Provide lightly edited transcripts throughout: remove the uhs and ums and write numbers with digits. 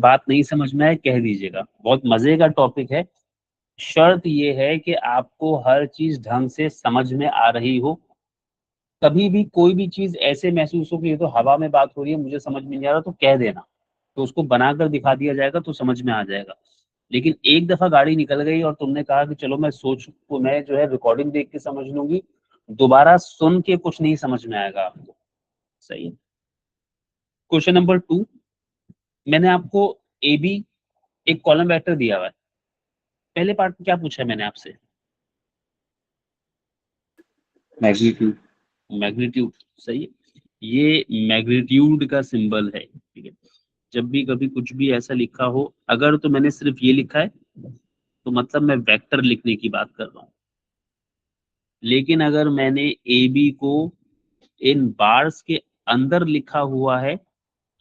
बात नहीं समझ में आए कह दीजिएगा, बहुत मजे का टॉपिक है। शर्त ये है कि आपको हर चीज ढंग से समझ में आ रही हो। कभी भी कोई भी चीज ऐसे महसूस हो कि ये तो हवा में बात हो रही है, मुझे समझ में नहीं आ रहा, तो कह देना, तो उसको बनाकर दिखा दिया जाएगा तो समझ में आ जाएगा। लेकिन एक दफा गाड़ी निकल गई और तुमने कहा कि चलो मैं जो है रिकॉर्डिंग देख के समझ लूंगी, दोबारा सुन के कुछ नहीं समझ में आएगा आपको। सही है। क्वेश्चन नंबर 2, मैंने आपको ए बी एक कॉलम वेक्टर दिया हुआ है। पहले पार्ट में क्या पूछा है मैंने आपसे? मैग्नीट्यूड। मैग्नीट्यूड। सही है। ये मैग्नीट्यूड का सिंबल है, ठीक है। जब भी कभी कुछ भी ऐसा लिखा हो, अगर तो मैंने सिर्फ ये लिखा है तो मतलब मैं वेक्टर लिखने की बात कर रहा हूँ। लेकिन अगर मैंने ए बी को इन बार्स के अंदर लिखा हुआ है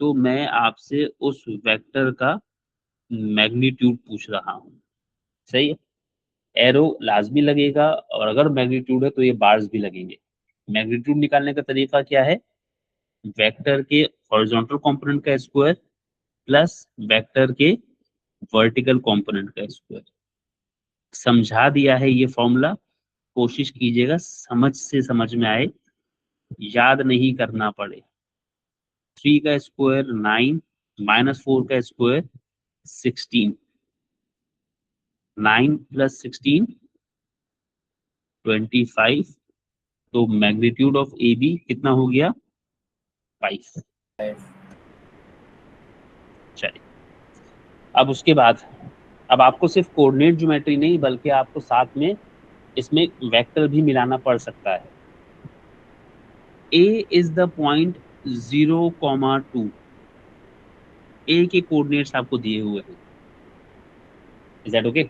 तो मैं आपसे उस वेक्टर का मैग्नीट्यूड पूछ रहा हूँ। सही है। एरो लाजमी लगेगा, और अगर मैग्नीट्यूड है तो ये बार्स भी लगेंगे। मैग्नीट्यूड निकालने का तरीका क्या है? वेक्टर के हॉरिजॉन्टल कंपोनेंट का स्क्वायर प्लस वेक्टर के वर्टिकल कंपोनेंट का स्क्वायर। समझा दिया है ये फॉर्मूला, कोशिश कीजिएगा समझ से समझ में आए, याद नहीं करना पड़े। 3 का स्क्वायर 9, -4 का स्क्वायर 16, 9 + 16 25। तो मैग्नीट्यूड ऑफ ए बी कितना हो गया? 5। चलिए, अब उसके बाद अब आपको सिर्फ कोऑर्डिनेट ज्योमेट्री नहीं बल्कि आपको साथ में इसमें वेक्टर भी मिलाना पड़ सकता है। A is the point 0,2। A के कोऑर्डिनेट्स आपको दिए हुए हैं। Is that okay?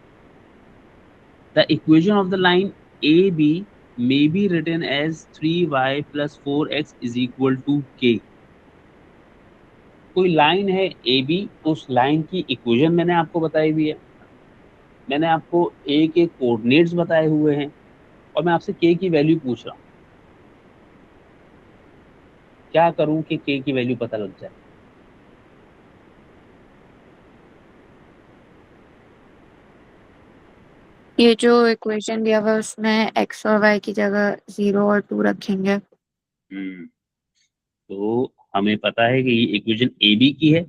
The equation of the line A B may be written as 3y + 4x = k। कोई लाइन है ए बी, उस लाइन की इक्वेशन मैंने आपको बताई हुई है, मैंने आपको ए के कोऑर्डिनेट्स बताए हुए हैं, और मैं आपसे के की वैल्यू पूछ रहा हूँ। क्या करूं कि के की वैल्यू पता लग जाए? ये जो इक्वेशन दिया हुआ है उसमें x और y की जगह 0 और 2 रखेंगे। तो हमें पता है कि ये इक्वेशन ए बी की है,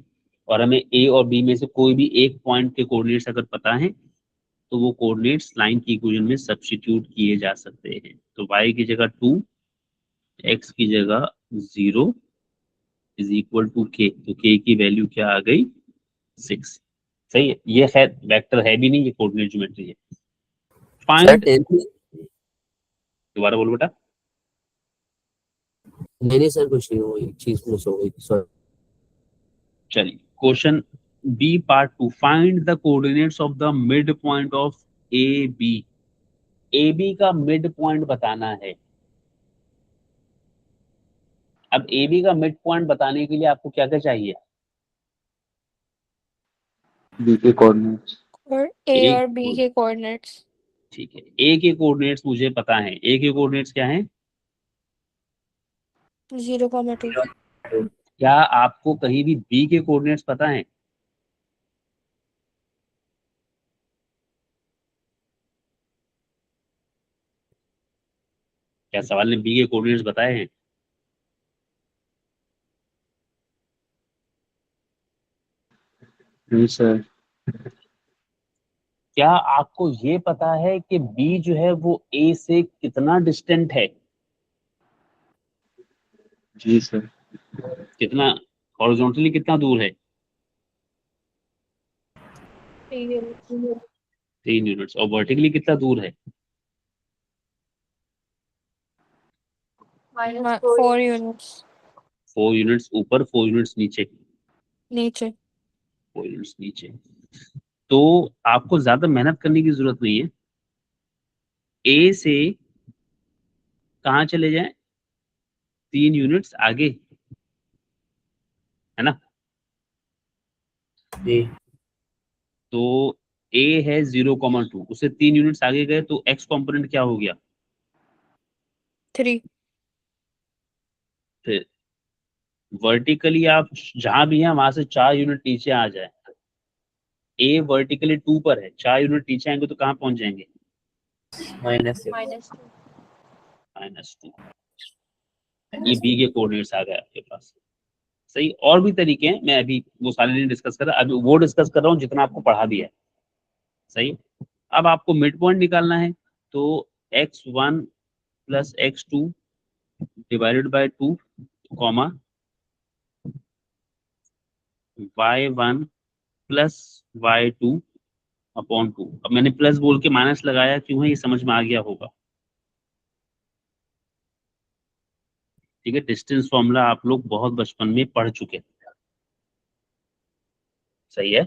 और हमें ए और बी में से कोई भी एक पॉइंट के कोऑर्डिनेट्स अगर पता है तो वो कोऑर्डिनेट्स लाइन की इक्वेशन में सब्स्टिट्यूट किए जा सकते हैं। तो y की जगह 2, x की जगह 0 = k। तो k की वैल्यू क्या आ गई? 6। सही है। ये खैर वेक्टर है भी नहीं, ये कोऑर्डिनेट ज्योमेट्री है। फाइंड, दोबारा बोलो बेटा। नहीं सर, कुछ नहीं, वो एक चीज मिस हो गई, सॉरी। चलिए, question B part 2, find the coordinates of the mid point of A B. A B का मिड पॉइंट बताना है। अब ए बी का मिड पॉइंट बताने के लिए आपको क्या क्या चाहिए? बी के कोऑर्डिनेट्स। और ए ए, और बी के कोऑर्डिनेट्स। ठीक है, ए के कोऑर्डिनेट्स मुझे पता है। ए के कोऑर्डिनेट्स क्या हैं? 0,2। क्या आपको कहीं भी बी के कोऑर्डिनेट्स पता हैं? क्या सवाल ने बी के कोऑर्डिनेट्स बताए हैं? नहीं सर। क्या आपको ये पता है कि बी जो है वो ए से कितना डिस्टेंट है? जी सर। कितना? हॉरिजॉन्टली कितना दूर है? 3 यूनिट्स। और वर्टिकली कितना दूर है? 4 यूनिट्स 4 यूनिट्स ऊपर, 4 यूनिट्स नीचे। नीचे। 4 यूनिट्स नीचे। तो आपको ज्यादा मेहनत करने की जरूरत नहीं है। ए से कहाँ चले जाएं? 3 यूनिट्स आगे, है ना? जी। तो ए है 0,2, उससे 3 यूनिट्स आगे गए तो एक्स कंपोनेंट क्या हो गया? 3। फिर वर्टिकली आप जहां भी हैं वहां से 4 यूनिट नीचे आ जाए, ए वर्टिकली 2 पर है, 4 यूनिट नीचे आएंगे तो कहाँ पहुंच जाएंगे? -2 -2। ये बी के कोऑर्डिनेट्स आ गए आपके पास। सही, और भी तरीके हैं, मैं अभी वो सारे नहीं डिस्कस कर रहा, अभी वो डिस्कस कर रहा हूँ जितना आपको पढ़ा दिया है। सही, अब आपको मिड पॉइंट निकालना है, तो x1 plus x2 divided by 2 comma y1 plus y2 upon 2। अब मैंने प्लस बोल के माइनस लगाया क्यों है, ये समझ में आ गया होगा। ठीक है, डिस्टेंस फॉर्मूला आप लोग बहुत बचपन में पढ़ चुके हैं। सही है।